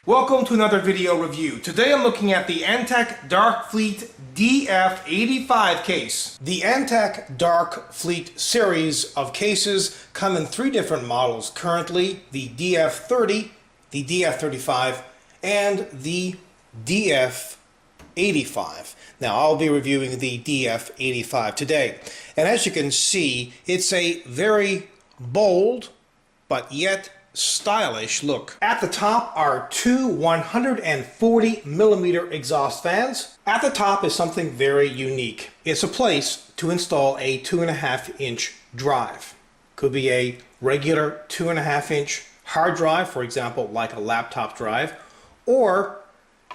Welcome to another video review. Today I'm looking at the Antec Dark Fleet DF-85 case. The Antec Dark Fleet series of cases come in three different models currently: the DF-30, the DF-35, and the DF-85. Now I'll be reviewing the DF-85 today. And as you can see, it's a very bold but yet stylish look. At the top are two 140mm exhaust fans. At the top is something very unique. It's a place to install a 2.5-inch drive. Could be a regular 2.5-inch hard drive, for example, like a laptop drive, or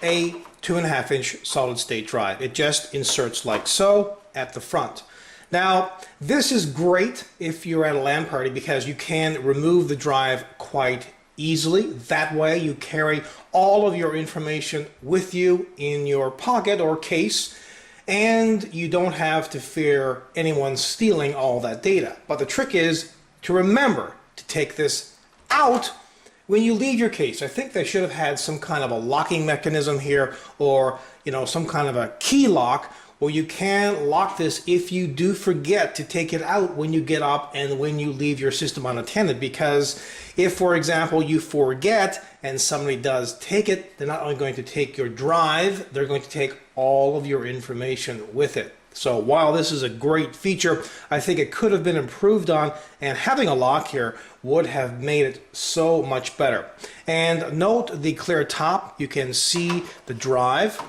a 2.5-inch solid state drive. It just inserts like so at the front. Now, this is great if you're at a LAN party because you can remove the drive quite easily. That way you carry all of your information with you in your pocket or case, and you don't have to fear anyone stealing all that data. But the trick is to remember to take this out when you leave your case. I think they should have had some kind of a locking mechanism here, or some kind of a key lock, or you can lock this if you do forget to take it out when you get up and when you leave your system unattended. Because if, for example, you forget and somebody does take it, they're not only going to take your drive, they're going to take all of your information with it. So while this is a great feature, I think it could have been improved on, and having a lock here would have made it so much better. And note the clear top. You can see the drive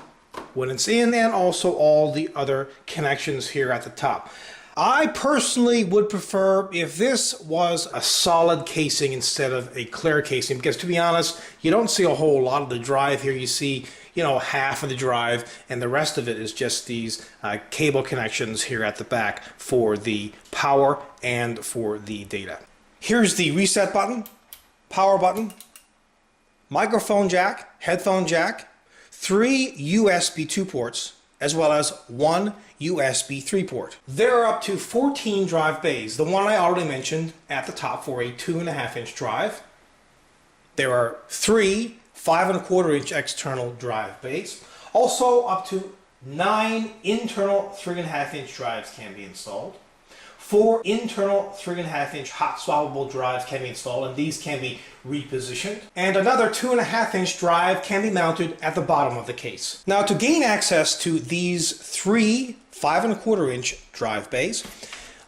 when it's in, and also all the other connections here at the top. I personally would prefer if this was a solid casing instead of a clear casing, because to be honest, you don't see a whole lot of the drive here. You see, half of the drive, and the rest of it is just these cable connections here at the back for the power and for the data. Here's the reset button, power button, microphone jack, headphone jack, 3 USB 2 ports, as well as 1 USB 3 port. There are up to 14 drive bays. The one I already mentioned at the top for a 2.5-inch drive. There are 3 5.25-inch external drive bays. Also, up to 9 internal 3.5-inch drives can be installed. 4 internal 3.5-inch hot-swappable drives can be installed, and these can be repositioned. And another 2.5-inch drive can be mounted at the bottom of the case. Now, to gain access to these 3 5.25-inch drive bays,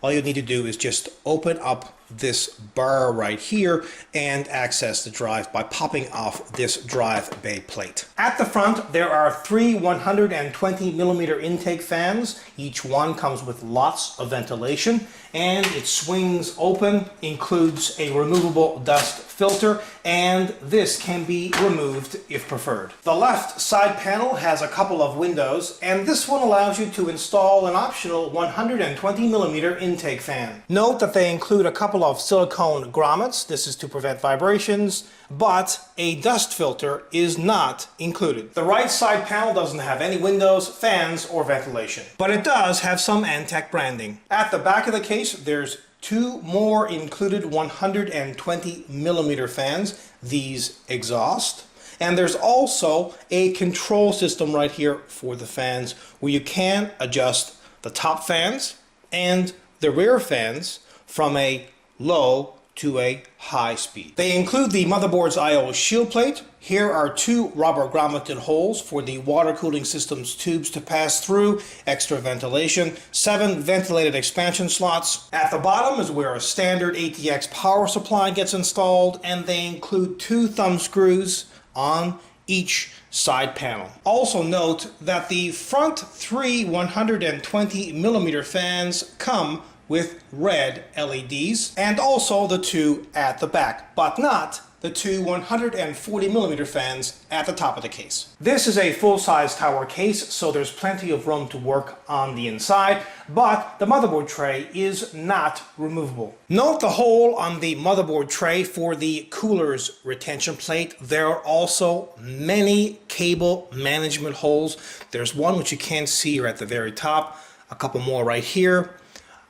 all you need to do is just open up this bar right here and access the drive by popping off this drive bay plate. At the front, there are 3 120mm intake fans. Each one comes with lots of ventilation, and it swings open, includes a removable dust filter, and this can be removed if preferred. The left side panel has a couple of windows, and this one allows you to install an optional 120mm intake fan. Note that they include a couple of silicone grommets. This is to prevent vibrations, but a dust filter is not included. The right side panel doesn't have any windows, fans, or ventilation, but it does have some Antec branding. At the back of the case, there's 2 more included 120mm fans. These exhaust. And there's also a control system right here for the fans, where you can adjust the top fans and the rear fans from a low to a high speed. They include the motherboard's I/O shield plate. Here are 2 rubber grommeted holes for the water cooling system's tubes to pass through, extra ventilation, 7 ventilated expansion slots. At the bottom is where a standard ATX power supply gets installed, and they include 2 thumb screws on each side panel. Also note that the front 3 120mm fans come with red LEDs, and also the 2 at the back, but not the 2 140mm fans at the top of the case. This is a full-size tower case, so there's plenty of room to work on the inside, but the motherboard tray is not removable. Note the hole on the motherboard tray for the cooler's retention plate. There are also many cable management holes. There's one which you can't see here at the very top, a couple more right here,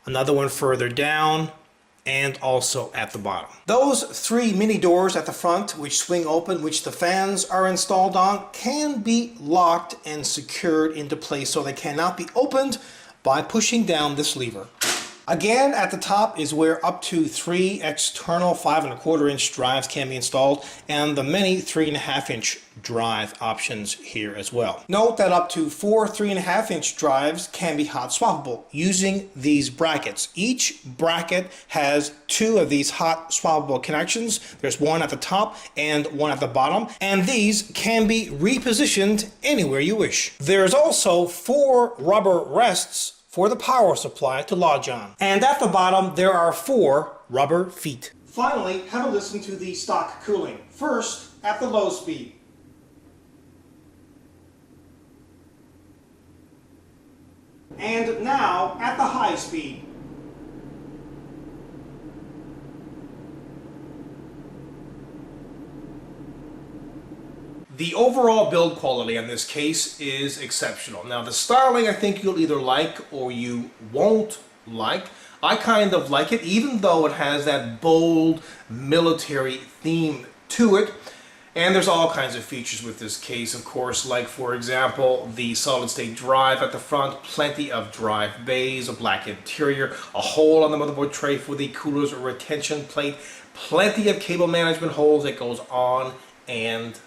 another one further down, and also at the bottom. Those 3 mini doors at the front, which swing open, which the fans are installed on, can be locked and secured into place so they cannot be opened by pushing down this lever. Again, at the top is where up to 3 external 5¼ inch drives can be installed, and the many 3½ inch drive options here as well. Note that up to 4 3½ inch drives can be hot swappable using these brackets. Each bracket has 2 of these hot swappable connections. There's one at the top and one at the bottom, and these can be repositioned anywhere you wish. There's also 4 rubber rests for the power supply to lodge on. And at the bottom, there are 4 rubber feet. Finally, have a listen to the stock cooling. First, at the low speed. And now, at the high speed. The overall build quality in this case is exceptional. Now the styling I think you'll either like or you won't like. I kind of like it, even though it has that bold military theme to it. And there's all kinds of features with this case, of course, like for example, the solid state drive at the front, plenty of drive bays, a black interior, a hole on the motherboard tray for the cooler's retention plate, plenty of cable management holes that goes on and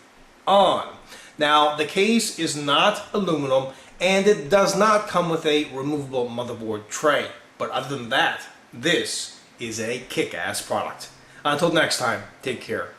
on. Now the case is not aluminum and it does not come with a removable motherboard tray, but other than that, this is a kick-ass product. Until next time, take care.